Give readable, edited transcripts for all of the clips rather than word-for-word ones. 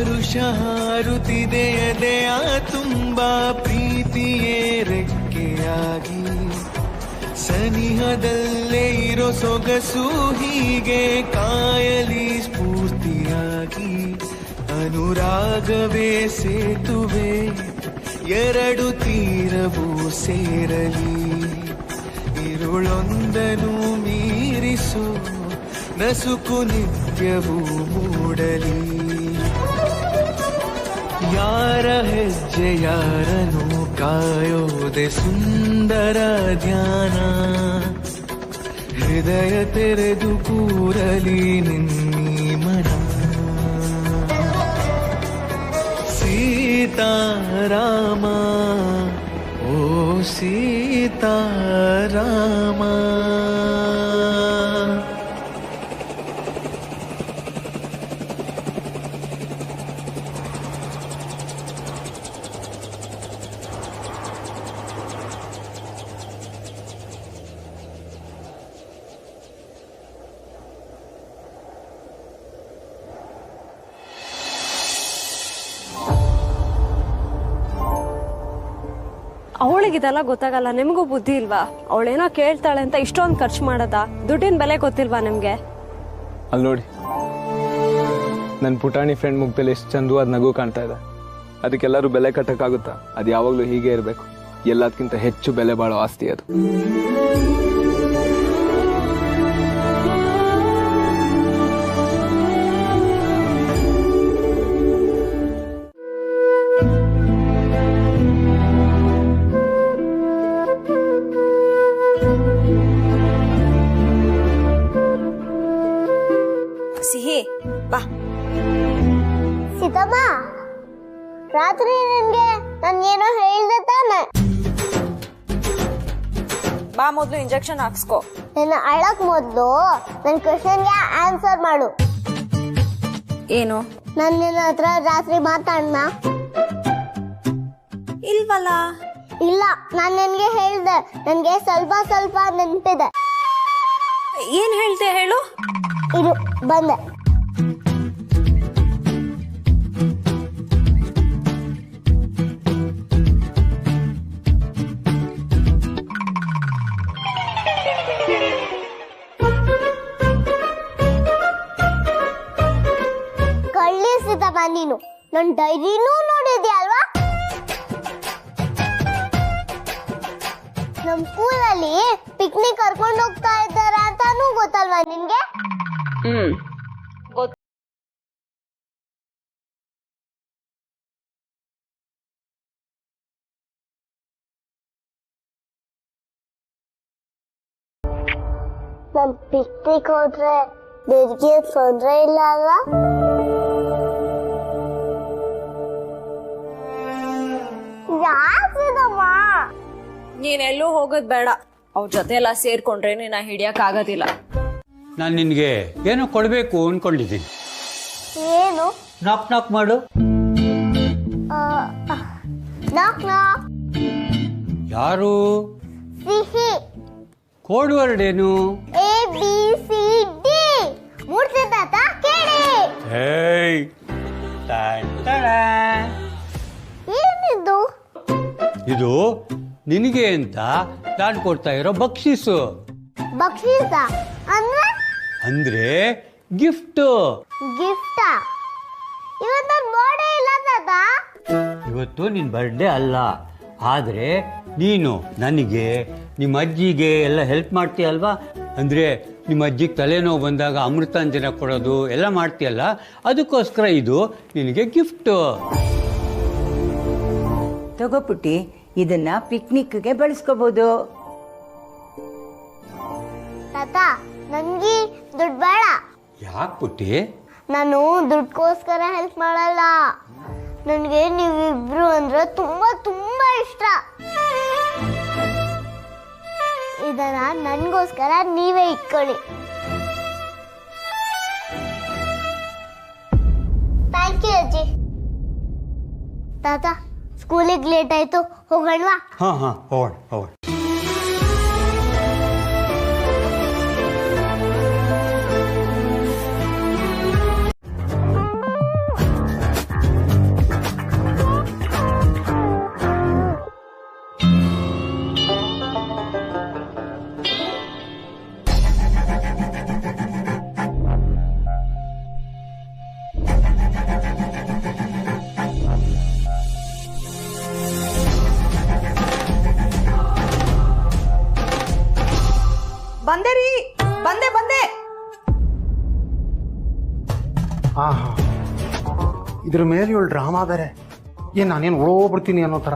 ಹರುಷ ಹಾರುತ್ತಿದೆ ಎದೆಯ ತುಂಬಾ ಪ್ರೀತಿಯೇ ರೆಕ್ಕೆಯಾಗಿ ಸನಿಹದಲ್ಲೇ ಇರೋ ಸೊಗಸು ಹೀಗೆ ಕಾಯಲಿ ಸ್ಫೂರ್ತಿಯಾಗಿ ಅನುರಾಗವೇ ಸೇತುವೆ ಎರಡು ತೀರವೂ ಸೇರಲಿ ഇരുളൊಂದನು ಮೀರಿಸು ನಸುಕು ನಿತ್ಯವೂ ಮೂಡಲಿ ಯಾರ ಹೆಜ್ಜೆ ಯಾರನು ಕಾಯೋದೆ ಸುಂದರ ಧ್ಯಾನ ಹೃದಯ ತೆರೆದು ಕೂರಲಿ ನಿನ್ನೀ ಮನ ಸೀತಾರಾಮ ಓ ಸೀತಾರಾಮ ಅವಳಿಗಿದೆಲ್ಲ ಗೊತ್ತಾಗಲ್ಲ, ನಿಮಗೂ ಬುದ್ಧಿ ಇಲ್ವಾ? ಅವಳೇನೋ ಕೇಳ್ತಾಳೆ ಅಂತ ಇಷ್ಟೊಂದು ಖರ್ಚು ಮಾಡದ? ದುಡ್ಡಿನ ಬೆಲೆ ಗೊತ್ತಿಲ್ವಾ ನಿಮ್ಗೆ? ಅಲ್ಲಿ ನೋಡಿ, ನನ್ನ ಪುಟಾಣಿ ಫ್ರೆಂಡ್ ಮುಖದಲ್ಲಿ ಎಷ್ಟು ಚಂದವಾದ ನಗು ಕಾಣ್ತಾ ಇದೆ. ಅದಕ್ಕೆಲ್ಲರೂ ಬೆಲೆ ಕಟ್ಟಕ್ಕಾಗುತ್ತಾ? ಅದು ಯಾವಾಗಲೂ ಹೀಗೆ ಇರಬೇಕು. ಎಲ್ಲದಕ್ಕಿಂತ ಹೆಚ್ಚು ಬೆಲೆ ಬಾಳೋ ಆಸ್ತಿ ಅದು. ಸಿಹಿ ಬಾ. ಸೀತಮ್ಮ, ರಾತ್ರಿ ನಿನ್ಗೆ ನಾನೇನೋ ಹೇಳ್ದೆ ತಾನೆ? ಬಾ, ಮೊದ್ಲು ಇಂಜೆಕ್ಷನ್ ಹಾಕ್ಸ್ಕೋ. ನಿನ್ನ ಅಳಕ್ ಮೊದ್ಲು ನನ್ ಕ್ವೆಶ್ಚನ್ಗೆ ಆನ್ಸರ್ ಮಾಡು. ಏನು? ನಾನು ನಿನ್ನ ಹತ್ರ ರಾತ್ರಿ ಮಾತಾಡ್ನ? ಇಲ್ವಲ್ಲ. ಇಲ್ಲ, ನಾನ್ ನಿನ್ಗೆ ಹೇಳ್ದೆ. ನನ್ಗೆ ಸ್ವಲ್ಪ ಸ್ವಲ್ಪ ನೆನ್ಪಿದೆ. ಏನ್ ಹೇಳ್ದೆ ಹೇಳು? ಇದು ಬಂದೆ. ಕಳಿಸಿದಮ್ಮ ನೀನು. ನನ್ ಡೈರಿನೂ ನೋಡಿದ್ಯಾ ಅಲ್ವಾ? ನಮ್ ಸ್ಕೂಲಲ್ಲಿ ಪಿಕ್ನಿಕ್ ಕರ್ಕೊಂಡು ಹೋಗ್ತಾ ಇದ್ದಾರೆ ಅಂತಾನೂ ಗೊತ್ತಲ್ವಾ ನಿನ್ಗೆ? ನಮ್ ಪಿಕ್ನಿಕ್ ಹೋದ್ರೆ ನಿನ್ಗೆ ತೊಂದ್ರೆ ಇಲ್ಲ ಅಲ್ವಾ? ಯಾಕಮ್ಮ? ನೀನೆಲ್ಲೂ ಹೋಗೋದ್ ಬೇಡ. ಅವ್ರ ಜೊತೆ ಎಲ್ಲ ಸೇರ್ಕೊಂಡ್ರೆ ನೀನ ಹಿಡಿಯಕ್ ಆಗೋದಿಲ್ಲ. ನಾನು ನಿನ್ಗೆ ಏನೋ ಕೊಡ್ಬೇಕು ಅನ್ಕೊಂಡಿದ್ದೀನಿ. ಏನು? ನಾಕ್ ನಾಕ್ ಮಾಡು. ನಾಕ್ ನಾಕ್. ಯಾರು? ಸಿಹಿ. ಕೋಡ್ ವರ್ಡ್ ಏನು? ABCD. ಮೂರ್ತಿ ತಾತ ಕೇಳಿ. ಹೇಯ್, ಏನಿದು? ಇದು ನಿನಗೆ ಅಂತ ನಾನು ಕೊಡ್ತಾ ಇರೋ ಬಕ್ಷೀಸು. ಬಕ್ಷೀಸ ಅಂದ್ರೆ? ಅಂದ್ರೆ ಗಿಫ್ಟ್. ಗಿಫ್ಟಾ? ಇವತ್ತು ಬರ್ಡೇ ಇಲ್ಲ ತಾತ. ಇವತ್ತು ನಿನ್ ಬರ್ಡೇ ಅಲ್ಲ, ಆದ್ರೆ ನೀನು ನನಗೆ ನಿಮ್ಮ ಅಜ್ಜಿಗೆ ಎಲ್ಲ ಹೆಲ್ಪ್ ಮಾಡ್ತೀಯಲ್ವಾ? ಅಂದ್ರೆ ನಿಮ್ಮ ಅಜ್ಜಿಗೆ ತಲೆನೋವು ಬಂದಾಗ ಅಮೃತಾಂಜನ ಕೊಡೋದು ಎಲ್ಲ ಮಾಡ್ತೀಯಲ್ಲ, ಅದಕ್ಕೋಸ್ಕರ ಇದು ನಿನಗೆ ಗಿಫ್ಟ್. ತಗೋ ಪುಟ್ಟಿ, ಇದನ್ನ ಪಿಕ್ನಿಕ್ಗೆ ಬಳಸ್ಕೋಬಹುದು. ತಾತ, ನನ್ಗೆ ದುಡ್ಡು ಬೇಡ. ಯಾಕೆ ಪುಟ್ಟಿ? ನಾನು ದುಡ್ಕೋಸ್ಕರ ಹೆಲ್ಪ್ ಮಾಡಲ್ಲ. ನನ್ಗೆ ನೀವಿಬ್ರು ಅಂದ್ರೆ ತುಂಬಾ ತುಂಬಾ ಇಷ್ಟ. ಇದನ್ನ ನನ್ಗೋಸ್ಕರ ನೀವೇ ಇಟ್ಕೊಳ್ಳಿ. ಥ್ಯಾಂಕ್ ಯು ಅಜ್ಜಿ. ತಾತ, ಸ್ಕೂಲಿಗೆ ಲೇಟ್ ಆಯ್ತು, ಹೋಗೋಣವಾ? ಹಾ ಹೋಗೋಣ ಹೋಗೋಣ. ಬಂದೆ ರೀ, ಬಂದೆ ಬಂದೆ. ಆಹಾ, ಇದ್ರ ಮೇಲೆ ಇವಳು ಡ್ರಾಮಾ ಬೇರೆ. ಏನು ನಾನೇನು ಓಡೋಗ್ಬಿಡ್ತೀನಿ ಅನ್ನೋ ಥರ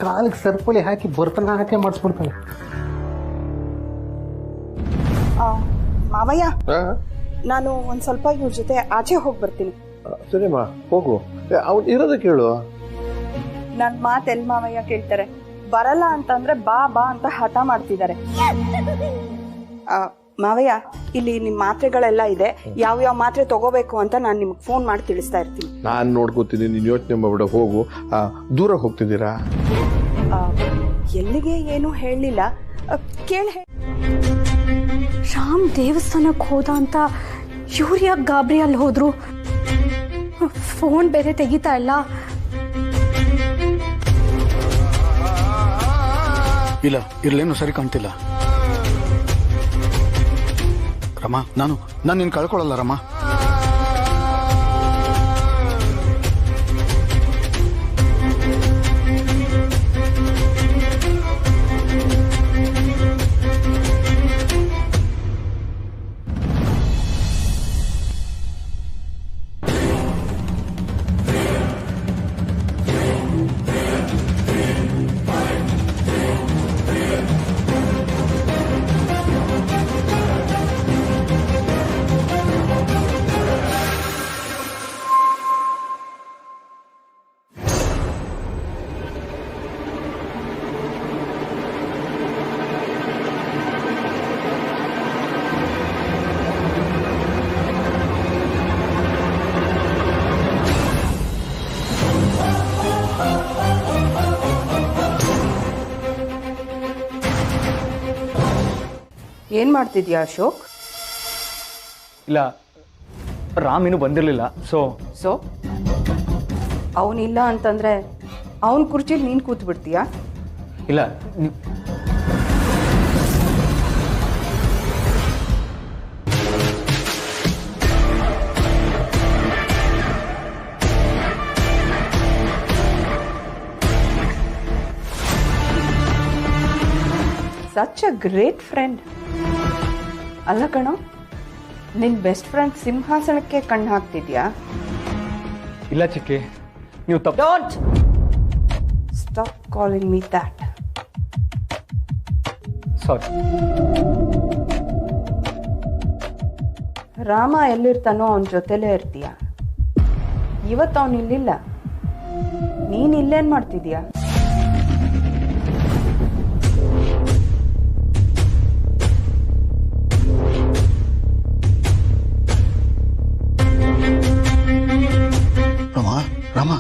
ಕಾಲಿಗೆ ಸರ್ಪಳಿ ಹಾಕಿ ಭರತನಾಟ್ಯ ಮಾಡಿಸ್ಬಿಡ್ತಾಳೆ. ಮಾವಯ್ಯ, ನಾನು ಒಂದ್ ಸ್ವಲ್ಪ ಇವ್ರ ಜೊತೆ ಆಚೆ ಹೋಗಿ ಬರ್ತೀನಿ. ಸರಿಮ್ಮ, ಹೋಗು. ಅವ್ನು ಇರೋದಕ್ಕೆ ಹೇಳು. ನನ್ ಮಾತ್ ಎಲ್ ಮಾವಯ್ಯ ಕೇಳ್ತಾರೆ? ಬರಲ್ಲ ಅಂತಂದ್ರೆ ಬಾ ಬಾ ಅಂತ ಹಠ ಮಾಡ್ತಿದ್ದಾರೆ. ಮಾವಯ್ಯ, ಇಲ್ಲಿ ನಿಮ್ ಮಾತ್ರೆಗಳೆಲ್ಲ ಇದೆ. ಯಾವ ಮಾತ್ರೆ ತಗೋಬೇಕು ಅಂತ ನಾನು ನಿಮ್ಗೆ ಫೋನ್ ಮಾಡಿ ತಿಳಿಸ್ತಾ ಇರ್ತೀನಿ. ನಾನು ನೋಡ್ಕೋತೀನಿ, ನೀನು ಯೋಚನೆ ಮಾಡ್ಬಿಡ. ಹೋಗು. ದೂರ ಹೋಗ್ತಿದ್ದೀರಾ? ಎಲ್ಲಿಗೆ ಏನು ಹೇಳಲಿಲ್ಲ. ಕೇಳಿ ರಾಮ್ ದೇವಸ್ಥಾನಕ್ಕೆ ಹೋದ ಅಂತ ಇವ್ರು ಯಾಕೆ ಗಾಬರಿಯಲ್ಲಿ ಹೋದ್ರು? ಫೋನ್ ಬೇರೆ ತೆಗಿತಾ ಇಲ್ಲ. ಇಲ್ಲ, ಇರ್ಲೇನು ಸರಿ ಕಾಣ್ತಿಲ್ಲ. ರಮ, ನಾನು ನಿನ್ನ ಕಳ್ಕೊಳ್ಳಲ್ಲ ರಮ. ಏನ್ ಮಾಡ್ತಿದ್ಯಾ ಅಶೋಕ್? ಇಲ್ಲ, ರಾಮ್ ಇನ್ನೂ ಬಂದಿರಲಿಲ್ಲ. ಸೊ ಅವನಿಲ್ಲ ಅಂತಂದ್ರೆ ಅವನ ಕುರ್ಚಿಲಿ ನೀನ್ ಕೂತ್ ಬಿಡ್ತೀಯಾ? ಇಲ್ಲ, ಸಚ್ ಅ ಗ್ರೇಟ್ ಫ್ರೆಂಡ್. ಅಲ್ಲ ಕಣೋ, ನಿನ್ ಬೆಸ್ಟ್ ಫ್ರೆಂಡ್ ಸಿಂಹಾಸನಕ್ಕೆ ಕಣ್ಣು ಹಾಕ್ತಿದ್ಯಾ? ಇಲ್ಲ ಚಿಕ್ಕಿ, ನೀವು ತಪ್ಪು. Don't stop calling me that. Sorry. Rama ಎಲ್ಲಿರ್ತಾನೋ ಅವನ ಜೊತೆಲೇ ಇರ್ತೀಯ. ಇವತ್ತು ಅವನು ಇಲ್ಲಿಲ್ಲ, ನೀನ್ ಇಲ್ಲೇನ್ ಮಾಡ್ತಿದ್ಯಾ? ರಾಮ,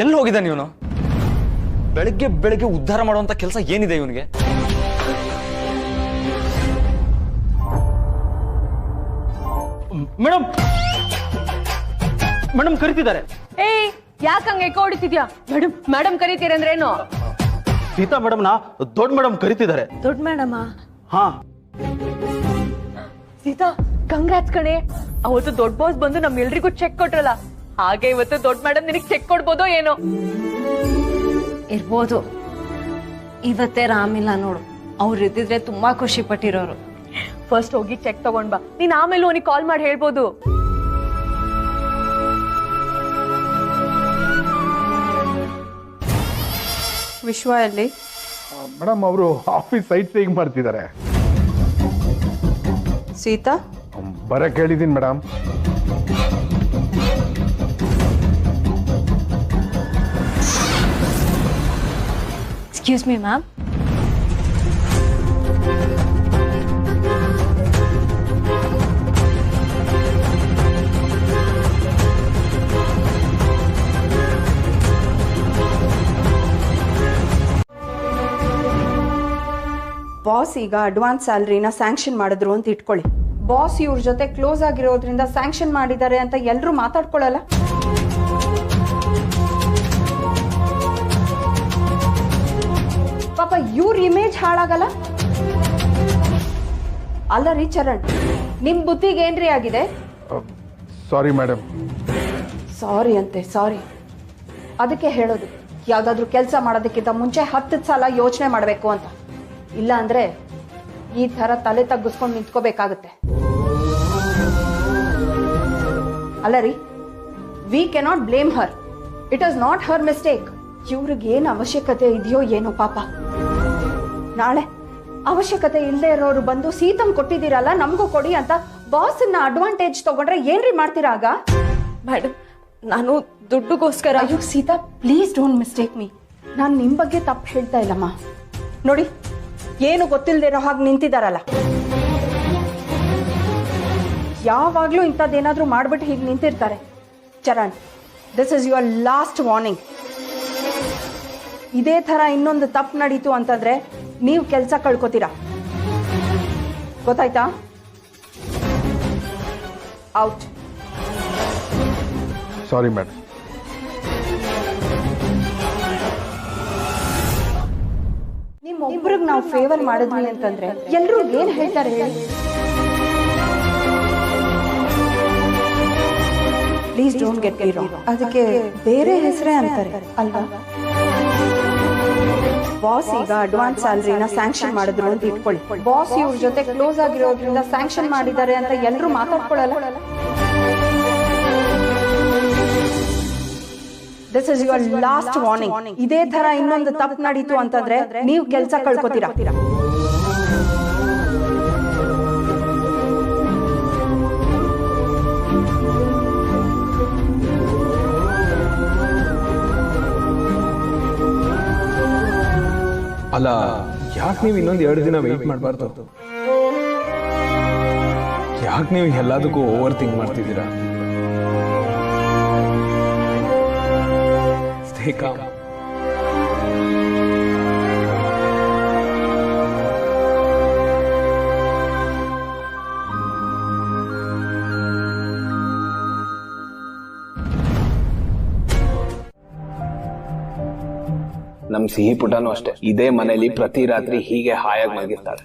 ಎಲ್ಲಿ ಹೋಗಿದ್ದಾನೆ ಇವನು? ಬೆಳಗ್ಗೆ ಬೆಳಗ್ಗೆ ಉದ್ಧಾರ ಮಾಡುವಂತ ಕೆಲಸ ಏನಿದೆ ಇವನಿಗೆ? ಮೇಡಮ್, ಮೇಡಮ್ ಕರಿತಿದ್ದಾರೆ. ಏಯ್, ಯಾಕಂಗೆ ಎಕೋ ಹೊಡಿತಿದ್ಯಾ? ಮೇಡಮ್ ಕರೀತೀರ ಅಂದ್ರೆ ಏನು? ಸೀತಾ ಮೇಡಮ್ನ ದೊಡ್ಡ ಮೇಡಮ್ ಕರಿತಿದ್ದಾರೆ. ದೊಡ್ಡ ಮೇಡಮ? ಹಾ. ಸೀತಾ, ಕಂಗ್ರಾಟ್ಸ್ ಕಣೆ. ಅವತ್ತು ದೊಡ್ಡ ಬಾಸ್ ಬಂದು ನಮ್ಮೆಲ್ರಿಗೂ ಚೆಕ್ ಕೊಟ್ರಲ್ಲ, ಹಾಗೆ ಇವತ್ತು ದೊಡ್ಡ ಮೇಡಮ್ ನಿನಗೆ ಚೆಕ್ ಕೊಡ್ಬೋದೋ ಏನೋ? ಇರ್ಬೋದು. ಇವತ್ತೇ ರಾಮಿಲ್ಲ ನೋಡು, ಅವ್ರು ಇದ್ದಿದ್ರೆ ತುಂಬಾ ಖುಷಿ ಪಟ್ಟಿರೋರು. ಫಸ್ಟ್ ಹೋಗಿ ಚೆಕ್ ತಗೊಂಡ್ ಬಾ, ನೀನ್ ಆಮೇಲೆ ಅವನಿಗೆ ಕಾಲ್ ಮಾಡಿ ಹೇಳ್ಬೋದು. ವಿಶ್ವ ಎಲ್ಲಿ? ಮೇಡಮ್, ಅವರು ಆಫೀಸ್ ಸೈಟ್ ಸೀಯಿಂಗ್ ಮಾಡ್ತಿದ್ದಾರೆ. ಸೀತಾ? ಬರಕ್ಕೆ ಹೇಳಿದ್ದೀನಿ madam. Excuse me ma'am. Boss ಈಗ ಅಡ್ವಾನ್ಸ್ ಸ್ಯಾಲ್ರಿನ ಸ್ಯಾಂಕ್ಷನ್ ಮಾಡಿದ್ರು ಅಂತ ಇಟ್ಕೊಳ್ಳಿ. ಬಾಸ್ ಇವ್ರ ಜೊತೆ ಕ್ಲೋಸ್ ಆಗಿರೋದ್ರಿಂದ ಸ್ಯಾಂಕ್ಷನ್ ಮಾಡಿದ್ದಾರೆ ಅಂತ ಎಲ್ಲರೂ ಮಾತಾಡ್ಕೊಳ್ಳಲ್ಲ. ಪಾಪ ಇವ್ರ ಇಮೇಜ್ ಹಾಳಾಗಲ್ಲ. ಅಲ್ಲ ರೀ ಚರಣ್, ನಿಮ್ ಬುದ್ಧಿಗೆ ಏನ್ರಿ ಆಗಿದೆ? Sorry madam. ಸಾರಿ ಅಂತೆ, ಸಾರಿ. ಅದಕ್ಕೆ ಹೇಳೋದು, ಯಾವ್ದಾದ್ರು ಕೆಲಸ ಮಾಡೋದಕ್ಕಿಂತ ಮುಂಚೆ 10 ಸಲ ಯೋಚನೆ ಮಾಡಬೇಕು ಅಂತ. ಇಲ್ಲ ಅಂದ್ರೆ ಈ ತರ ತಲೆ ತಗ್ಗಿಸ್ಕೊಂಡು ನಿಂತ್ಕೋಬೇಕಾಗತ್ತೆ. ಅಲ್ಲ ರೀ, we cannot blame Har. It is not Har mistake. ಇವ್ರಿಗೆ ಏನು ಅವಶ್ಯಕತೆ ಇದೆಯೋ ಏನೋ ಪಾಪ. ನಾಳೆ ಅವಶ್ಯಕತೆ ಇಲ್ಲದೆ ಇರೋರು ಬಂದು ಸೀತಮ್ ಕೊಟ್ಟಿದ್ದೀರಲ್ಲ ನಮಗೂ ಕೊಡಿ ಅಂತ ಬಾಸ್ನ ಅಡ್ವಾಂಟೇಜ್ ತಗೊಂಡ್ರೆ ಏನ್ರಿ ಮಾಡ್ತೀರಾ ಆಗ? ಮೇಡಮ್, ನಾನು ದುಡ್ಡುಗೋಸ್ಕರ. ಅಯ್ಯೋ Sita, please don't mistake me. ನಾನು ನಿಮ್ಮ ಬಗ್ಗೆ ತಪ್ಪು ಹೇಳ್ತಾ ಇಲ್ಲಮ್ಮ. ನೋಡಿ, ಏನು ಗೊತ್ತಿಲ್ಲದೆ ಹಾಗೆ ನಿಂತಿದ್ದಾರಲ್ಲ, ಯಾವಾಗಲೂ ಇಂಥದ್ದೇನಾದ್ರೂ ಮಾಡ್ಬಿಟ್ಟು ಹೀಗೆ ನಿಂತಿರ್ತಾರೆ. Charan, this is your last warning. ಇದೇ ಥರ ಇನ್ನೊಂದು ತಪ್ಪು ನಡೀತು ಅಂತಂದ್ರೆ ನೀವು ಕೆಲಸ ಕಳ್ಕೊತೀರಾ, ಗೊತ್ತಾಯ್ತಾ? ಔಟ್. Sorry madam. ನಿಮ್ಮೊಬ್ರಿಗೆ ನಾವು ಫೇವರ್ ಮಾಡಿದ್ವಿ ಅಂತಂದ್ರೆ ಎಲ್ಲರೂ ಏನ್ ಹೇಳ್ತಾರೆ ಹೇಳಿ? Please don't get me wrong. ಅದಕ್ಕೆ ಬೇರೆ ಹೆಸರೇ ಅಂತಾರೆ ಅಲ್ವಾ? ಬಾಸ್ ಈಗ ಅಡ್ವಾನ್ಸ್ ಸ್ಯಾಲ್ರಿನ ಸ್ಯಾಂಕ್ಷನ್ ಮಾಡಿದ್ರು ಅಂತ ಇಟ್ಕೊಳ್ಳಿ. ಬಾಸ್ ಇವ್ರ ಜೊತೆ ಕ್ಲೋಸ್ ಆಗಿರೋದ್ರಿಂದ ಸ್ಯಾಂಕ್ಷನ್ ಮಾಡಿದ್ದಾರೆ ಅಂತ ಎಲ್ಲರೂ ಮಾತಾಡ್ಕೊಳ್ಳಲ್ಲ. This is your last warning. ಇದೇ ತರ ಇನ್ನೊಂದು ತಪ್ಪು ನಡೀತು ಅಂತಂದ್ರೆ ನೀವು ಕೆಲಸ ಕಳ್ಕೊತೀರಾ. ಅಲ್ಲ, ಯಾಕೆ ನೀವು ಇನ್ನೊಂದು 2 ದಿನ ವೆಯ್ಟ್ ಮಾಡಬಾರ್ದು? ಯಾಕೆ ನೀವು ಎಲ್ಲದಕ್ಕೂ ಓವರ್ ಥಿಂಕ್ ಮಾಡ್ತಿದ್ದೀರಾ? Stay calm. ನಮ್ ಸಿಹಿ ಪುಟನೂ ಅಷ್ಟೇ, ಇದೇ ಮನೇಲಿ ಪ್ರತಿ ರಾತ್ರಿ ಹೀಗೆ ಹಾಯಾಗಿ ಮಲಗಿರ್ತಾಳೆ.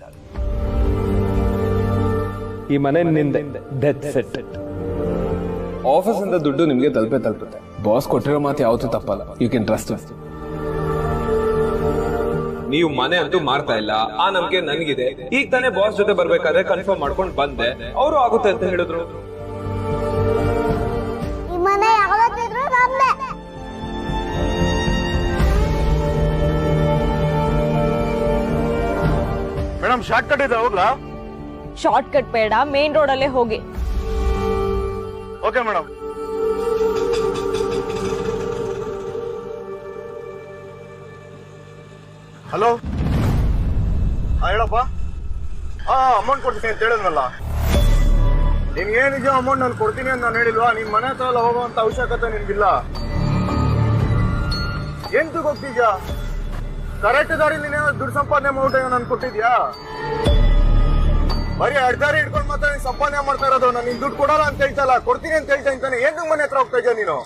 ಈ ಮನೆ ನಿಂದೆ, ಡೆತ್ ಸೆಟ್. ಆಫೀಸ್ ಇಂದ ದುಡ್ಡು ನಿಮ್ಗೆ ತಲುಪುತ್ತೆ. ಬಾಸ್ ಕೊಟ್ಟಿರೋ ಮಾತು ಯಾವತ್ತೂ ತಪ್ಪಲ್ಲ. You can trust us. ನೀವು ಮನೆ ಅಂತೂ ಮಾರ್ತಾ ಇಲ್ಲ, ಆ ನಂಬಿಕೆ ನನಗಿದೆ. ಈಗ ತಾನೇ ಬಾಸ್ ಜೊತೆ ಬರ್ಬೇಕಾದ್ರೆ ಕನ್ಫರ್ಮ್ ಮಾಡ್ಕೊಂಡು ಬಂದೆ, ಅವರು ಆಗುತ್ತೆ ಅಂತ ಹೇಳಿದ್ರು. ಈ ಮನೆ ಯಾವತ್ತಿದ್ರು ನಮ್ದೆ. ಮೇಡಮ್, ಶಾರ್ಟ್ ಕಟ್ ಇದೆ, ಹೋಗ್ಲಾ? ಶಾರ್ಟ್ ಕಟ್ ಬೇಡ, ಮೇನ್ ರೋಡ್ ಅಲ್ಲೇ ಹೋಗಿ. Okay madam. ಹಲೋ, ಹೇಳಪ್ಪ. ಅಮೌಂಟ್ ಕೊಡ್ತೀನಿ ಅಂತ ಹೇಳಿದ್ನಲ್ಲ. ನಿನ್ಗೇನಿದೆಯೋ ಅಮೌಂಟ್ ನಾನು ಕೊಡ್ತೀನಿ ಅಂತ ನಾನು ಹೇಳಿಲ್ವಾ? ನಿನ್ ಮನೆ ಹತ್ರ ಎಲ್ಲ ಹೋಗುವಂತ ಅವಶ್ಯಕತೆ ನಿನ್ಗಿಲ್ಲ. ಎಂತಕ್ಕೆ ಹೋಗ್ತಿದ್ಯಾ? ಕರೆಕ್ಟ್ ದಾರಿ ನೀನೇ ದುಡ್ಡು ಸಂಪಾದನೆ ಮಾಡ್ಬಿಟ್ಟು ನಾನು ಕೊಟ್ಟಿದ್ಯಾ? ಬರೀ ಅಡ್ದಾರಿ ಇಟ್ಕೊಂಡು ಮಾತ್ರ ನೀನ್ ಸಂಪಾದನೆ ಮಾಡ್ತಾ ಇರೋದು. ನಾನು ನಿನ್ ದುಡ್ಡು ಕೊಡಲ್ಲ ಅಂತ ಹೇಳ್ತಲ್ಲ, ಕೊಡ್ತೀನಿ ಅಂತ ಹೇಳ್ತಾ ಇದ್ದಾನೆ. ಏನ್ ಮನೆ ಹತ್ರ ಹೋಗ್ತಾ ಇದ್ಯಾ ನೀನು?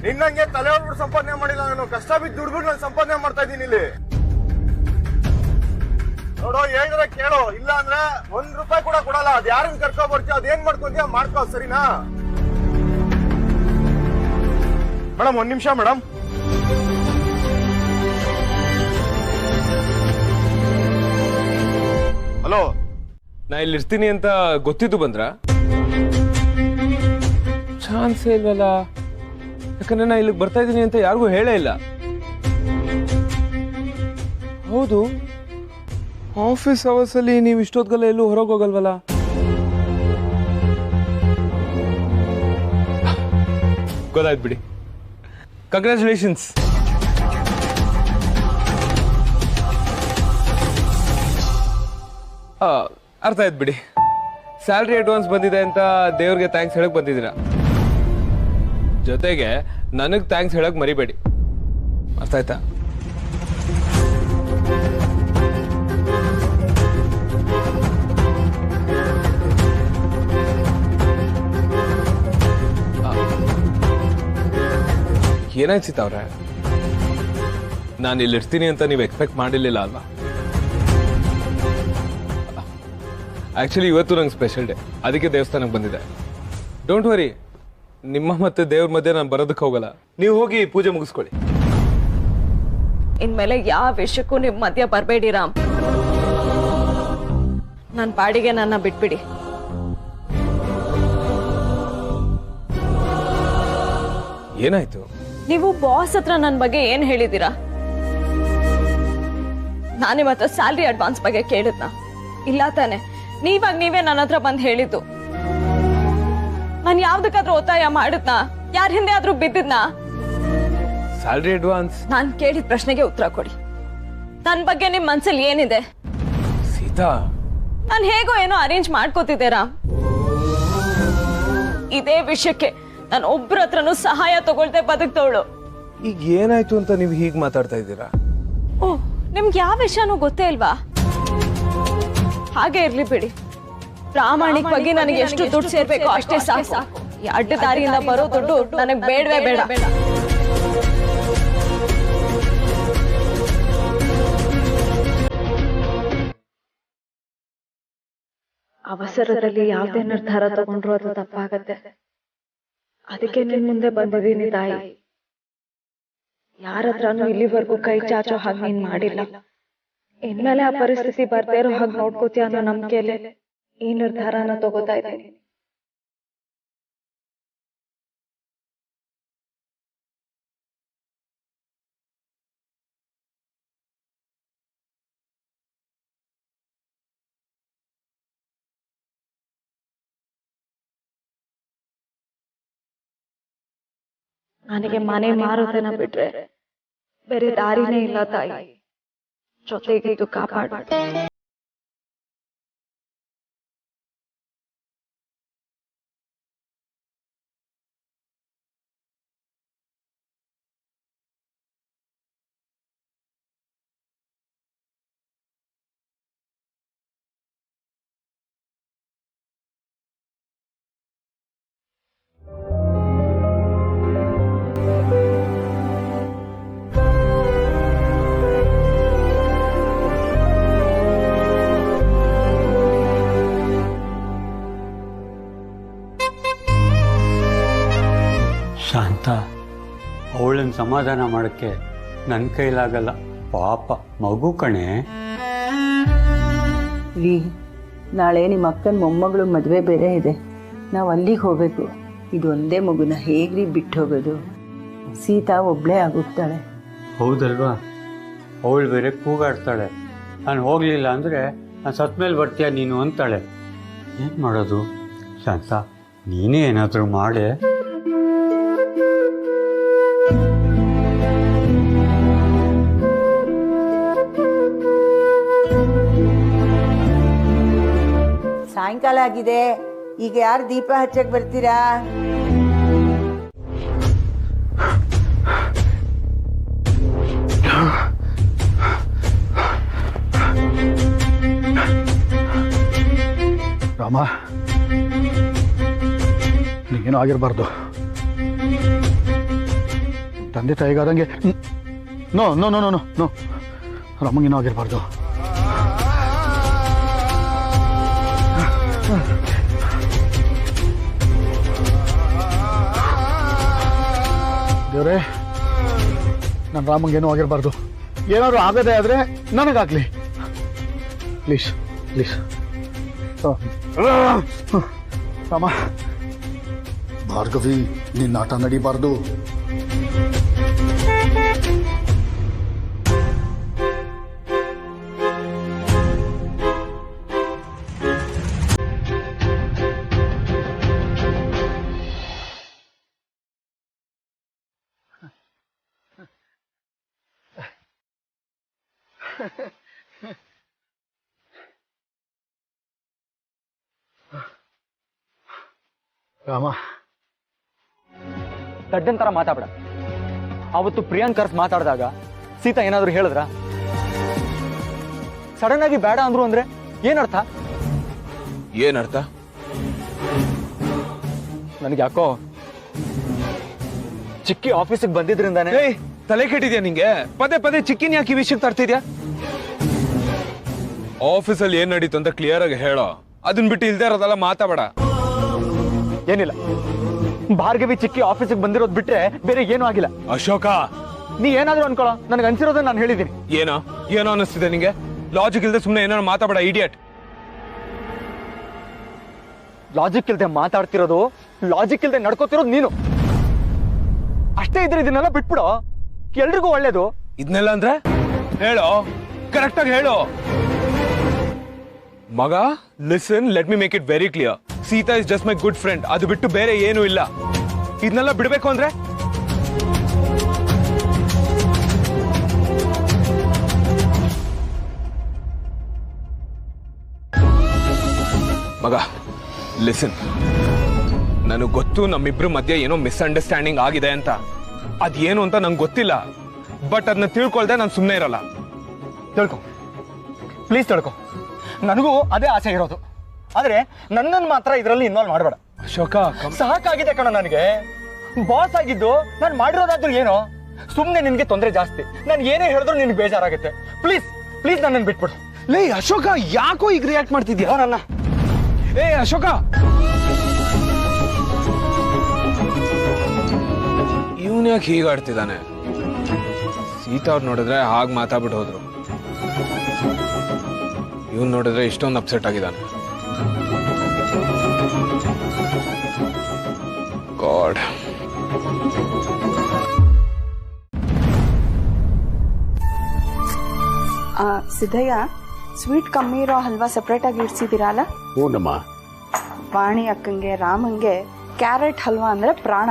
ನಿನ್ನಂಗೆ ತಲೆ ಹೊಡ್ಬಿಟ್ಟು ಸಂಪಾದನೆ ಮಾಡಿಲ್ಲ ನಾನು. ಕಷ್ಟ ಬಿದ್ದು ದುಡ್ಬಿಟ್ಟು ನಾನು ಸಂಪಾದನೆ ಮಾಡ್ತಾ ಇದ್ದೀನಿ ಇಲ್ಲಿ. ನೋಡೋ, ಹೇಳಿದ್ರೆ ಕೇಳೋ, ಇಲ್ಲ ಅಂದ್ರೆ ₹1 ಕೂಡ ಕೊಡಲ್ಲ. ಅದ್ ಯಾರನ್ನ ಕರ್ಕೊ ಬರ್ತೀಯ, ಅದೇನ್ ಮಾಡ್ಕೊಂತೀಯ ಮಾಡ್ಕೋ, ಸರಿನಾ? ಮೇಡಮ್, 1 ನಿಮಿಷ ಮೇಡಮ್. ಹಲೋ, ನಾ ಇಲ್ಲಿ ಇರ್ತೀನಿ ಅಂತ ಗೊತ್ತಿದ್ದು ಬಂದ್ರ? ಚಾನ್ಸೇ ಇಲ್ವಲ್ಲ, ಯಾಕಂದ್ರೆ ನಾ ಇಲ್ಲಿಗೆ ಬರ್ತಾ ಇದ್ದೀನಿ ಅಂತ ಯಾರಿಗೂ ಹೇಳೇ ಇಲ್ಲ. ಹೌದು, ಆಫೀಸ್ ಅವರ್ಸ್ ಅಲ್ಲಿ ನೀವು ಇಷ್ಟೊತ್ಗೆಲ್ಲ ಎಲ್ಲೂ ಹೊರಗೆ ಹೋಗಲ್ವಲ್ಲ? ಗೊತ್ತಾಯ್ತು ಬಿಡಿ. ಕಂಗ್ರ್ಯಾಚುಲೇಷನ್ಸ್. ಅರ್ಥ ಆಯ್ತು ಬಿಡಿ. ಸ್ಯಾಲ್ರಿ ಅಡ್ವಾನ್ಸ್ ಬಂದಿದೆ ಅಂತ ದೇವ್ರಿಗೆ ಥ್ಯಾಂಕ್ಸ್ ಹೇಳಕ್ ಬಂದಿದ್ದೀರಾ, ಜೊತೆಗೆ ನನಗೆ ಥ್ಯಾಂಕ್ಸ್ ಹೇಳಕ್ ಮರಿಬೇಡಿ. ಅರ್ಥ ಆಯ್ತಾ? ಏನಾಯ್ತು ಸೀತಾ ಅವ್ರೆ? ನಾನು ಇಲ್ಲಿ ಇರ್ತೀನಿ ಅಂತ ನೀವು ಎಕ್ಸ್ಪೆಕ್ಟ್ ಮಾಡಿರ್ಲಿಲ್ಲ ಅಲ್ವಾ? ಆಕ್ಚುಲಿ ಇವತ್ತು ನಂಗೆ ಸ್ಪೆಷಲ್ ಡೇ, ಅದಕ್ಕೆ ದೇವಸ್ಥಾನಕ್ಕೆ ಬಂದಿದೆ. ಡೋಂಟ್ ವರಿ, ನಿಮ್ಮ ಮತ್ತೆ ದೇವ್ರ ಮಧ್ಯೆ ನಾನು ಬರೋದಕ್ಕೆ ಹೋಗಲ್ಲ. ನೀವು ಹೋಗಿ ಪೂಜೆ ಮುಗಿಸ್ಕೊಳ್ಳಿ. ಇನ್ಮೇಲೆ ಯಾವ ವಿಷಯಕ್ಕೂ ನಿಮ್ ಮಧ್ಯ ಬರಬೇಡಿ ರಾಮ್. ನನ್ನ ಪಾಡಿಗೆ ನನ್ನ ಬಿಟ್ಬಿಡಿ. ಏನಾಯ್ತು? ನೀವು ಬಾಸ್ ಹತ್ರ ನನ್ನ ಬಗ್ಗೆ ಏನ್ ಹೇಳಿದೀರಾ? ನಾನಿವತ್ತು ಸ್ಯಾಲ್ರಿ ಅಡ್ವಾನ್ಸ್ ಬಗ್ಗೆ ಕೇಳಿದ್ನ? ಇಲ್ಲ ತಾನೆ? ನೀವೇ ನನ್ನ ಹತ್ರ ಬಂದು ಹೇಳಿದ್ದು. ನಾನು ಯಾವ್ದಕ್ಕಾದ್ರೂ ಒತ್ತಾಯ ಮಾಡಿದ್ನ? ಯಾರ ಹಿಂದೆ ಆದ್ರೂ ಬಿದ್ದಿದ್ನ? Salary advance? ನಾನ್ ಕೇಳಿದ ಪ್ರಶ್ನೆಗೆ ಉತ್ತರ ಕೊಡಿ. ನನ್ನ ಬಗ್ಗೆ ನಿಮ್ ಮನ್ಸಲ್ಲಿ ಏನಿದೆ? ಸೀತಾ, ನಾನು ಹೇಗೋ ಏನೋ ಅರೇಂಜ್ ಮಾಡ್ಕೋತಿದ್ದೆ ರಾಮ್. ಇದೇ ವಿಷಯಕ್ಕೆ ನಾನು ಒಬ್ಬರ ಹತ್ರನೂ ಸಹಾಯ ತಗೊಳ್ದೆ ಬದುಕ್ತವಳು. ಈಗ ಏನಾಯ್ತು ಅಂತ ನೀವು ಹೀಗೆ ಮಾತಾಡ್ತಾ ಇದ್ದೀರಾ? ಓ, ನಿಮ್ಗೆ ಯಾವ ವಿಷಯನೂ ಗೊತ್ತೇ ಇಲ್ವಾ? ಹಾಗೆ ಇರ್ಲಿ ಬಿಡಿ. ಪ್ರಾಮಾಣಿಕವಾಗಿ ನನಗೆ ಎಷ್ಟು ದುಡ್ಡು ಸೇರ್ಬೇಕೋ ಅಷ್ಟೇ ಸಾಕು. ಈ ಅಡ್ಡ ದಾರಿಯಿಂದ ಬರೋ ದುಡ್ಡು ನನಗೆ ಬೇಡವೇ ಬೇಡ. ಅವಸರದಲ್ಲಿ ಯಾವುದೇ ನಿರ್ಧಾರ ತಗೊಂಡ್ರು ಅದು ತಪ್ಪಾಗತ್ತೆ. ಅದಕ್ಕೆ ನಿನ್ ಮುಂದೆ ಬಂದಿದ್ದೀನಿ ತಾಯಿ. ಯಾರ ಹತ್ರನೂ ಇಲ್ಲಿವರೆಗೂ ಕೈ ಚಾಚೋ ಹಾಗೆ ನೀನ್ ಮಾಡಿಲ್ಲ. ಇನ್ಮೇಲೆ ಆ ಪರಿಸ್ಥಿತಿ ಬರ್ದೇ ಇರೋ ಹಾಗೆ ನೋಡ್ಕೋತೀಯ ಅನ್ನೋ ನಂಬಿಕೆಯಲ್ಲಿ ಈ ನಿರ್ಧಾರನ ತಗೋತಾ ಇದ್ದೀನಿ. ನನಗೆ ಮನೆ ಮಾರೋದನ್ನ ಬಿಟ್ರೆ ಬೇರೆ ದಾರಿನೇ ಇಲ್ಲ ತಾಯಿ. ಜೊತೆಗಿದ್ದು ಕಾಪಾಡು. ಶಾಂತ, ಅವಳನ್ನು ಸಮಾಧಾನ ಮಾಡೋಕ್ಕೆ ನನ್ನ ಕೈಲಾಗಲ್ಲ. ಪಾಪ ಮಗು ಕಣೆ. ರೀ, ನಾಳೆ ನಿಮ್ಮ ಅಕ್ಕನ ಮೊಮ್ಮಗಳು ಮದುವೆ ಬೇರೆ ಇದೆ. ನಾವು ಅಲ್ಲಿಗೆ ಹೋಗಬೇಕು. ಇದು ಒಂದೇ ಮಗುನ ಹೇಗ್ರಿ ಬಿಟ್ಟು ಹೋಗೋದು? ಸೀತಾ ಒಬ್ಬಳೇ ಆಗುತ್ತಾಳೆ. ಹೌದಲ್ವಾ? ಅವಳು ಬೇರೆ ಕೂಗಾಡ್ತಾಳೆ. ನಾನು ಹೋಗಲಿಲ್ಲ ಅಂದರೆ ನಾನು ಸತ್ ಮೇಲೆ ಬರ್ತೀಯ ನೀನು ಅಂತಾಳೆ. ಏನು ಮಾಡೋದು ಶಾಂತ? ನೀನೇ ಏನಾದರೂ ಮಾಡೆ. ಸಾಯಂಕಾಲ ಆಗಿದೆ, ಈಗ ಯಾರು ದೀಪ ಹಚ್ಚಕ್ಕೆ ಬರ್ತೀರಾ? ರಾಮ, ನೀಗೇನು ಆಗಿರಬಾರ್ದು. ತಂದೆ ತಾಯಿಗಾದಂಗೆ no no no no no ರಾಮಂಗೇನೂ ಆಗಿರಬಾರ್ದು. ದೇವ್ರೇ, ನನ್ನ ರಾಮಂಗೇನೂ ಆಗಿರಬಾರ್ದು. ಏನಾದ್ರು ಆಗದೆ ಆದರೆ ನನಗಾಗ್ಲಿ, ಪ್ಲೀಸ್ ಪ್ಲೀಸ್. ರಾಮ, ಭಾರ್ಗವಿ, ನಿನ್ನ ಆಟ ನಡೀಬಾರ್ದು. ರಾಮ, ದಡ್ಡನ್ ತರ ಮಾತಾಡ. ಅವತ್ತು ಪ್ರಿಯಾಂಕ್ ಕರ್ಸ್ ಮಾತಾಡಿದಾಗ ಸೀತಾ ಏನಾದ್ರು ಹೇಳಿದ್ರ? ಸಡನ್ ಆಗಿ ಬೇಡ ಅಂದ್ರು ಅಂದ್ರೆ ಏನರ್ಥ? ಏನರ್ಥ? ನನಗೆ ಯಾಕೋ ಚಿಕ್ಕಿ ಆಫೀಸಿಗೆ ಬಂದಿದ್ರಿಂದಾನೆ. ತಲೆ ಕೆಟ್ಟಿದ್ಯಾ ನಿಂಗೆ? ಪದೇ ಪದೇ ಚಿಕ್ಕಿನ ಯಾಕೆ ಈ ವಿಷಯಕ್ಕೆ ತರ್ತಿದ್ಯಾ? ಆಫೀಸಲ್ಲಿ ಏನ್ ನಡೀತು ಅಂತ ಕ್ಲಿಯರ್ ಆಗಿ ಹೇಳೋ. ಅದನ್ನ ಬಿಟ್ಟು ಇಲ್ದೇ ಇರೋದೆಲ್ಲ ಮಾತಾಡ. ಏನಿಲ್ಲ, ಭಾರ್ಗವಿ ಚಿಕ್ಕಿ ಆಫೀಸಿಗೆ ಬಂದಿರೋದ್ ಬಿಟ್ರೆ ಬೇರೆ ಏನೂ ಆಗಿಲ್ಲ. ಅಶೋಕ, ನೀ ಏನಾದ್ರೂ ಅನ್ಕೊಳ್ಳೋ, ನನಗೆ ಅನ್ಸಿರೋದನ್ನ ನಾನು ಹೇಳಿದ್ದೀನಿ. ಏನೋ ಅನಿಸ್ತಿದೆ ನಿಂಗೆ? ಲಾಜಿಕ್ ಇಲ್ದೆ ಸುಮ್ಮನೆ ಏನಾದ್ರು ಮಾತಾಡ, ಇಡಿಯಟ್. ಲಾಜಿಕ್ ಇಲ್ದೆ ಮಾತಾಡ್ತಿರೋದು, ಲಾಜಿಕ್ ಇಲ್ದೆ ನಡ್ಕೋತಿರೋದು ನೀನು. ಅಷ್ಟೇ ಇದ್ರೆ ಇದನ್ನೆಲ್ಲ ಬಿಟ್ಬಿಡೋ, ಎಲ್ರಿಗೂ ಒಳ್ಳೇದು. ಇದನ್ನೆಲ್ಲ ಅಂದ್ರೆ ಹೇಳೋ, ಕರೆಕ್ಟ್ ಆಗಿ ಹೇಳೋ. ಮಗ, listen, let me make it very clear. Sita is just my good friend. ಅದು ಬಿಟ್ಟು ಬೇರೆ ಏನೂ ಇಲ್ಲ. ಇದನ್ನೆಲ್ಲ ಬಿಡ್ಬೇಕು ಅಂದ್ರೆ ಮಗ, ಲಿಸನ್, ನನಗೆ ಗೊತ್ತು ನಮ್ಮಿಬ್ರ ಮಧ್ಯೆ ಏನೋ ಮಿಸ್ಅಂಡರ್ಸ್ಟ್ಯಾಂಡಿಂಗ್ ಆಗಿದೆ ಅಂತ. ಅದೇನು ಅಂತ ನಂಗೆ ಗೊತ್ತಿಲ್ಲ. ಬಟ್ ಅದನ್ನ ತಿಳ್ಕೊಳ್ದೆ ನಾನು ಸುಮ್ಮನೆ ಇರಲ್ಲ. ತಿಳ್ಕೊ, ಪ್ಲೀಸ್ ತಿಳ್ಕೊ. ನನಗೂ ಅದೇ ಆಸೆ ಇರೋದು. ಆದ್ರೆ ನನ್ನನ್ನು ಮಾತ್ರ ಇದರಲ್ಲಿ ಇನ್ವಾಲ್ವ್ ಮಾಡಬೇಡ. ಅಶೋಕ, ಸಾಕಾಗಿದೆ ಕಣ ನನಗೆ. ಬಾಸ್ ಆಗಿದ್ದು ನಾನು ಮಾಡಿರೋದಾದ್ರೂ ಏನೋ, ಸುಮ್ಮನೆ ನಿನ್ಗೆ ತೊಂದರೆ ಜಾಸ್ತಿ. ನಾನು ಏನೇ ಹೇಳಿದ್ರು ನಿನ್ಗೆ ಬೇಜಾರಾಗುತ್ತೆ. ಪ್ಲೀಸ್ ಪ್ಲೀಸ್ ನನ್ನನ್ನು ಬಿಟ್ಬಿಡು. ಲೇ ಅಶೋಕ, ಯಾಕೋ ಈಗ ರಿಯಾಕ್ಟ್ ಮಾಡ್ತಿದ್ಯಾ? ನನ್ನ ಅಶೋಕ, ಇವನ್ ಯಾಕೆ ಹೀಗೆ ಆಡ್ತಿದ್ದಾನೆ? ಸೀತಾ ಅವ್ರು ನೋಡಿದ್ರೆ ಹಾಗೆ ಮಾತಾಡ್ಬಿಟ್ಟು ಹೋದ್ರು. ಇವನ್ ನೋಡಿದ್ರೆ ಇಷ್ಟೊಂದು ಅಪ್ಸೆಟ್ ಆಗಿದ್ದಾನೆ. ಗಾಡ್. ಸಿದ್ದಯ್ಯ, ಸ್ವೀಟ್ ಕಮ್ಮಿ ಇರೋ ಹಲ್ವಾ ಸಪ್ರೇಟ್ ಆಗಿ ಇಡ್ಸಿದ್ದೀರಲ್ಲ? ಹೂನಮ್ಮ. ವಾಣಿ ಅಕ್ಕಂಗೆ, ರಾಮಂಗೆ ಕ್ಯಾರೆಟ್ ಹಲ್ವಾ ಅಂದ್ರೆ ಪ್ರಾಣ.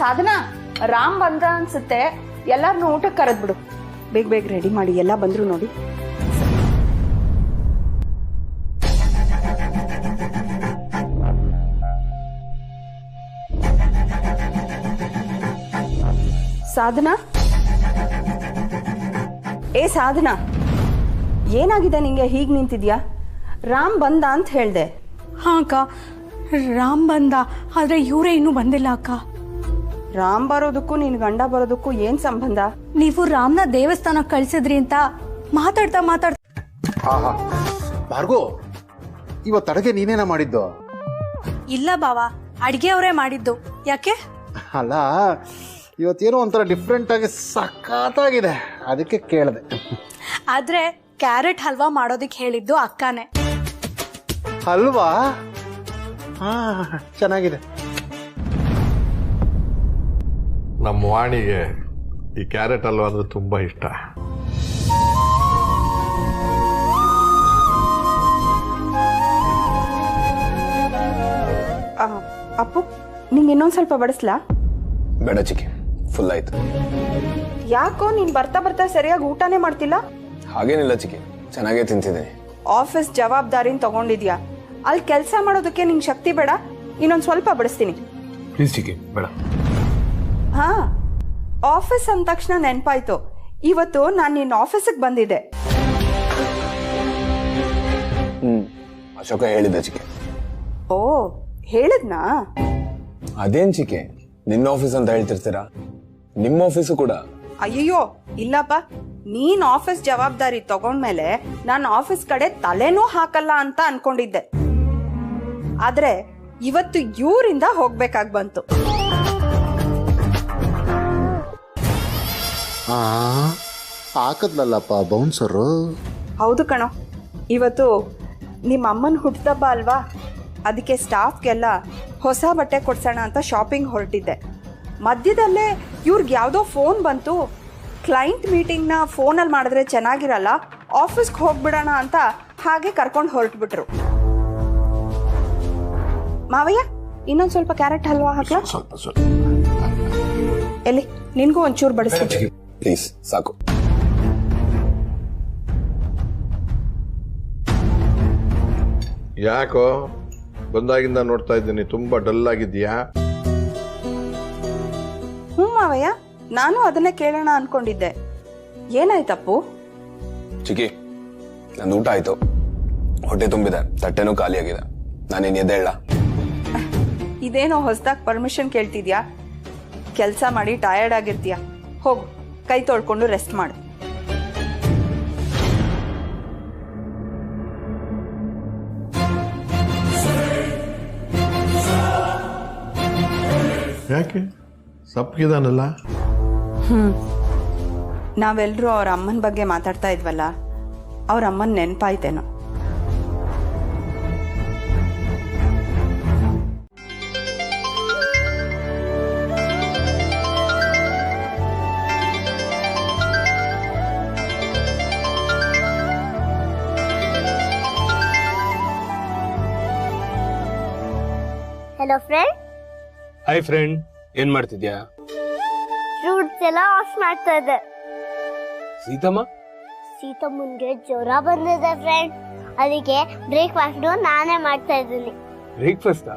ಸಾಧನಾ, ರಾಮ್ ಬಂದ ಅನ್ಸುತ್ತೆ. ಎಲ್ಲಾರನ್ನೂ ಊಟಕ್ಕೆ ಕರೆದ್ಬಿಡು. ಬೇಗ ಬೇಗ ರೆಡಿ ಮಾಡಿ, ಎಲ್ಲ ಬಂದ್ರು ನೋಡಿ. ಸಾಧನಾ, ಸಾಧನಾ, ಏನಾಗಿದೆ ನಿಂಗೆ ಹೀಗೆ ನಿಂತಿದ್ಯಾ? ರಾಮ್ ಬಂದ ಅಂತ ಹೇಳ್ದೆ. ಹಾ ಅಕ್ಕ, ರಾಮ್ ಬಂದ. ಆದ್ರೆ ಇವರೇ ಇನ್ನೂ ಬಂದಿಲ್ಲ ಅಕ್ಕ. ರಾಮ್ ಬರೋದಕ್ಕೂ ನಿನ್ ಗಂಡ ಬರೋದಕ್ಕೂ ಏನ್ ಸಂಬಂಧ? ನೀವು ರಾಮ್ನ ದೇವಸ್ಥಾನಕ್ಕೆ ಕಳ್ಸಿದ್ರಿ ಅಂತ ಮಾತಾಡ್ತಾ ಭಾರ್ಗೋ, ಇವತ್ತು ಅಡುಗೆ ನೀನೇನ ಮಾಡಿದ್ದು? ಇಲ್ಲ ಬಾವ, ಅಡ್ಗೆ ಅವರೇ ಮಾಡಿದ್ದು. ಯಾಕೆ? ಅಲ್ಲ, ಇವತ್ತೇನೋ ಒಂಥರ ಡಿಫ್ರೆಂಟ್ ಆಗಿ ಸಖತ್ತಾಗಿದೆ, ಅದಕ್ಕೆ ಕೇಳಿದೆ. ಆದ್ರೆ ಕ್ಯಾರೆಟ್ ಹಲ್ವಾ ಮಾಡೋದಿಕ್ ಹೇಳಿದ್ದು ಅಕ್ಕನೇ. ಹಲ್ವಾ? ಹಾ, ಚೆನ್ನಾಗಿದೆ. ನಮ್ಮ ವಾಣಿಗೆ ಈ ಕ್ಯಾರೆಟ್ ಹಲ್ವಾ ಅಂದ್ರೆ ತುಂಬಾ ಇಷ್ಟ. ಅಪ್ಪು, ನಿಂಗೆ ಇನ್ನೊಂದ್ ಸ್ವಲ್ಪ ಬಡಿಸ್ಲಾ? ಬೇಡ ಚಿಕ್ಕಿ, ಫುಲ್ ಆಯ್ತು. ಯಾಕೋ ನೀನ್ ಬರ್ತಾ ಬರ್ತಾ ಸರಿಯಾಗಿ ಊಟನೇ ಮಾಡ್ತಿಲ್ಲ? ಹಾಗೇನಿಲ್ಲ ಚಿಕ್ಕಿ, ಚೆನ್ನಾಗೇ ತಿಂತಿದ್ದೀನಿ. ಆಫೀಸ್ ಜವಾಬ್ದಾರಿನ ತಗೊಂಡಿದ್ಯಾ, ಅಲ್ಲಿ ಕೆಲಸ ಮಾಡೋದಕ್ಕೆ ನಿಂಗೆ ಶಕ್ತಿ ಬೇಡ? ಇನ್ನೊಂದ್ ಸ್ವಲ್ಪ ಬಡಿಸ್ತೀನಿ. ಪ್ಲೀಸ್ ಚಿಕ್ಕಿ, ಬೇಡ. ಹಾ, ಆಫೀಸ್ ಅಂದ ತಕ್ಷಣ ನೆನ್ಪಾಯ್ತು, ಇವತ್ತು ನಾನು ನಿನ್ನ ಆಫೀಸಿಗೆ ಬಂದಿದ್ದೆ. ಅಶೋಕ ಹೇಳಿದ್ದ ಚಿಕ್ಕಿ. ಓ, ಹೇಳಿದ್ನಾ? ಅದೇನ್ ಚಿಕ್ಕಿ, ನಿನ್ನ ಆಫೀಸ್ ಅಂತ ಹೇಳ್ತಿರ್ತೀರಾ? ನಿಮ್ಮ ಆಫೀಸು ಕೂಡ. ಅಯ್ಯೋ ಇಲ್ಲಪ್ಪ, ನೀನ್ ಆಫೀಸ್ ಜವಾಬ್ದಾರಿ ತಗೊಂಡ್ಮೇಲೆ ನಾನು ಆಫೀಸ್ ಕಡೆ ತಲೆನೂ ಹಾಕಲ್ಲ ಅಂತ ಅನ್ಕೊಂಡಿದ್ದೆ. ಆದ್ರೆ ಇವತ್ತು ಇವರಿಂದ ಹೋಗ್ಬೇಕಾಗ್ ಬಂತು. ಹಾಕದ್ಲಲ್ಲಪ್ಪ ಬೌನ್ಸರು. ಹೌದು ಕಣೋ, ಇವತ್ತು ನಿಮ್ಮ ಅಮ್ಮನ ಹುಟ್ಟದಬ್ಬ ಅಲ್ವಾ, ಅದಕ್ಕೆ ಸ್ಟಾಫ್ಗೆಲ್ಲ ಹೊಸ ಬಟ್ಟೆ ಕೊಡ್ಸೋಣ ಅಂತ ಶಾಪಿಂಗ್ ಹೊರಟಿದ್ದೆ. ಮಧ್ಯದಲ್ಲೇ ಇವ್ರಿಗೆ ಯಾವುದೋ ಫೋನ್ ಬಂತು. ಕ್ಲೈಂಟ್ ಮೀಟಿಂಗ್ನ ಫೋನಲ್ಲಿ ಮಾಡಿದ್ರೆ ಚೆನ್ನಾಗಿರಲ್ಲ, ಆಫೀಸ್ಗೆ ಹೋಗ್ಬಿಡೋಣ ಅಂತ ಹಾಗೆ ಕರ್ಕೊಂಡು ಹೊರಟ್ಬಿಟ್ರು. ಮಾವಯ್ಯ, ಇನ್ನೊಂದು ಸ್ವಲ್ಪ ಕ್ಯಾರೆಟ್ ಹಲ್ವಾ ಹಾಕ್ಲಾ? ಸ್ವಲ್ಪ ಎಲ್ಲಿ ನಿನ್ಗೂ ಒಂಚೂರು ಬಡಿಸಿ. ಪ್ಲೀಸ್ ಸಾಕು. ಯಾಕೋ ಬಂದಾಗಿಂದ ನೋಡ್ತಾ ಇದ್ದೀನಿ, ತುಂಬಾ ಡಲ್ ಆಗಿದ್ಯಾ? ಹ್ಞೂ ಮಾವಯ್ಯ, ನಾನು ಅದನ್ನೇ ಕೇಳೋಣ ಅನ್ಕೊಂಡಿದ್ದೆ. ಏನಾಯ್ತಪ್ಪು? ಚಿಕ್ಕಿ, ನಂದು ಊಟ ಆಯ್ತು, ಹೊಟ್ಟೆ ತುಂಬಿದೆ, ತಟ್ಟೆನೂ ಖಾಲಿಯಾಗಿದೆ. ನಾನೇನು ಎದ್ದೇಳ? ಇದೇನೋ ಹೊಸದಾಗಿ ಪರ್ಮಿಷನ್ ಕೇಳ್ತಿದ್ಯಾ? ಕೆಲಸ ಮಾಡಿ ಟಯರ್ಡ್ ಆಗಿರ್ತೀಯ, ಹೋಗು ಕೈ ತೊಳ್ಕೊಂಡು ರೆಸ್ಟ್ ಮಾಡು. ಯಾಕೆ ಸಪ್ಪಗಿದಾನಲ್ಲ? ನಾವೆಲ್ಲರೂ ಅವ್ರ ಅಮ್ಮನ ಬಗ್ಗೆ ಮಾತಾಡ್ತಾ ಇದ್ವಲ್ಲ, ಅವ್ರ ಅಮ್ಮನ ನೆನಪಾಯ್ತೇನೋ. Hello friend. ಹಾಯ್ ಫ್ರೆಂಡ್, ಏನ್ ಮಾಡ್ತಿದ್ಯಾ? ಫ್ರೂಟ್ಸ್ ಎಲ್ಲ ವಾಶ್ ಮಾಡ್ತಾ ಇದ್ದೆ. ಸೀತಮ್ಮನ್ಗೆ ಜ್ವರ ಬಂದಿದೆ ಫ್ರೆಂಡ್, ಅದಕ್ಕೆ ಬ್ರೇಕ್ಫಾಸ್ಟ್ ನಾನೇ ಮಾಡ್ತಾ ಇದ್ದೀನಿ. ಬ್ರೇಕ್ಫಾಸ್ಟ್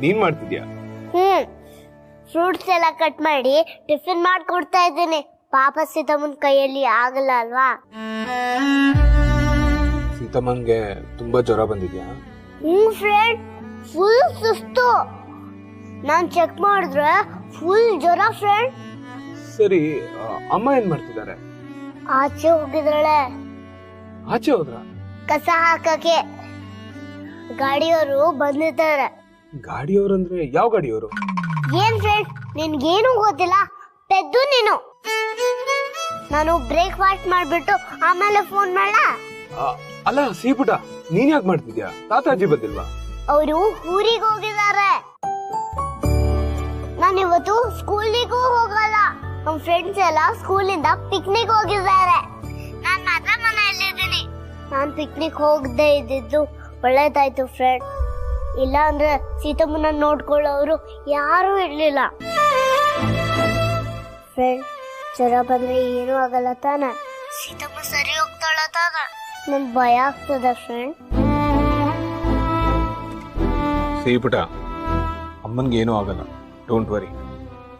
ನೀನ್ ಮಾಡ್ತಿದ್ಯಾ? ಫ್ರೂಟ್ಸ್ ಎಲ್ಲ ಕಟ್ ಮಾಡಿ ಟಿಫಿನ್ ಮಾಡ್ಕೊಡ್ತಾ ಇದ್ದೀನಿ. ಪಾಪ ಸೀತಮ್ಮನ ಕೈಯಲ್ಲಿ ಆಗಲ್ಲ ಅಲ್ವಾ? ಸೀತಮ್ಮನ್ಗೆ ತುಂಬಾ ಜ್ವರ ಬಂದಿದ್ಯಾ? ಫ್ರೆಂಡ್, ಫುಲ್ ಸುಸ್ತು. ನಾನ್ ಚೆಕ್ ಮಾಡಿದ್ರೆ ಫುಲ್ ಜ್ವರ ಫ್ರೆಂಡ್. ಸರಿ, ಅಮ್ಮ ಏನ್ ಮಾಡ್ತಿದ್ದಾರೆ? ಆಚೆ ಹೋಗಿದ್ರಳೆ. ಆಚೆ ಹೋದ್ರ? ಕಸ ಹಾಕಕ್ಕೆ ಗಾಡಿಯವರು ಬಂದಿದ್ದಾರೆ. ಗಾಡಿಯವ್ರಂದ್ರೆ ಯಾವ ಗಾಡಿಯವರು? ಏನ್ ಫ್ರೆಂಡ್, ನಿನ್ಗೇನು ಗೊತ್ತಿಲ್ಲ, ಪೆದ್ದು ನೀನು. ನಾನು ಬ್ರೇಕ್ಫಾಸ್ಟ್ ಮಾಡ್ಬಿಟ್ಟು ಆಮೇಲೆ ಫೋನ್ ಮಾಡ. ಅಲ್ಲ ಸೀಪುಟ, ನೀನ್ ಯಾಕೆ ಮಾಡ್ತಿದ್ಯಾ? ತಾತಾಜಿ ಬಂದಿಲ್ವಾ? ಅವರು ಊರಿಗೆ ಹೋಗಿದ್ದಾರೆ. ನಾನಿವತ್ತು ಸ್ಕೂಲಿಗೂ ಹೋಗಲ್ಲ. ನಮ್ ಫ್ರೆಂಡ್ಸ್ ಎಲ್ಲ ಸ್ಕೂಲಿಂದ ಪಿಕ್ನಿಕ್ ಹೋಗಿದ್ದಾರೆ. ನಾನ್ ಮಾತ್ರ ಮನೆಯಲ್ಲಿದ್ದೀನಿ. ನಾನ್ ಪಿಕ್ನಿಕ್ ಹೋಗದೆ ಇದ್ದಿದ್ದು ಒಳ್ಳೇದಾಯ್ತು ಫ್ರೆಂಡ್. ಇಲ್ಲ ಅಂದ್ರೆ ಸೀತಮ್ಮನ ನೋಡ್ಕೊಳ್ಳೋರು ಯಾರು ಇರ್ಲಿಲ್ಲ. ಫ್ರೆಂಡ್, ಜ್ವರ ಬಂದ್ರೆ ಏನೂ ಆಗಲ್ಲ ತಾನ? ಸೀತಮ್ಮ ಸರಿ ಹೋಗ್ತಾಳ ತಾನ? ನನ್ ಭಯ ಆಗ್ತದ ಫ್ರೆಂಡ್. ಸೀಪುಟ, ಅಮ್ಮನ್ಗೆ ಏನೂ ಆಗಲ್ಲ, ಡೋಂಟ್ ವರಿ.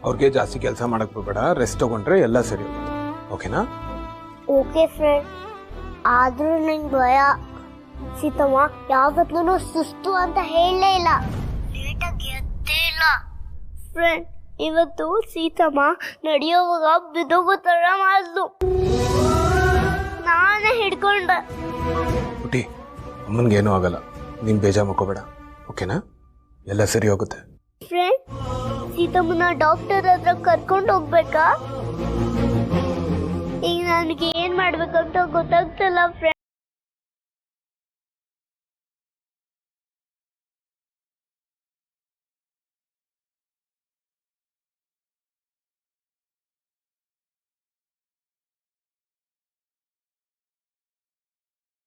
ಅವ್ರಿಗೆ ಜಾಸ್ತಿ ಕೆಲಸ ಮಾಡಕ್ ಬಿಡಬೇಡ, ರೆಸ್ಟ್ ತಗೊಂಡ್ರೆ ಎಲ್ಲ ಸರಿ ಹೋಗುತ್ತೆ. ಓಕೆನಾ? ಓಕೆ ಫ್ರೆಂಡ್, ಆದ್ರೂ ನಂಗೆ ಭಯ. ಸೀತಮ್ಮ ಯಾವತ್ತೂ ಸುಸ್ತು ಅಂತ ಹೇಳಲೇ ಇಲ್ಲ, ಲೇಟಾಗಿ ಎದ್ದೇ ಇಲ್ಲ. ಫ್ರೆಂಡ್, ಇವತ್ತು ಸೀತಮ್ಮ ನಡೆಯುವಾಗ ಬಿದೋಗೋ ತರ ಮಾಡಿದ್ಲು, ನಾನೇ ಹಿಡ್ಕೊಂಡೆ. ಪುಟಿ, ಅಮ್ಮನ್ಗೆ ಏನೂ ಆಗಲ್ಲ, ನೀನ್ ಬೇಜಾರು ಮಾಡ್ಕೋಬೇಡ. ಓಕೆನಾ? ಎಲ್ಲ ಸರಿ ಹೋಗುತ್ತೆ. ಫ್ರೆಂಡ್, ಸೀತಮ್ಮನ ಡಾಕ್ಟರ್ ಹತ್ರ ಕರ್ಕೊಂಡು ಹೋಗ್ಬೇಕಾ? ಈಗ ನನಗೆ ಏನ್ ಮಾಡ್ಬೇಕಂತ ಗೊತ್ತಾಗ್ತಿಲ್ಲ ಫ್ರೆಂಡ್.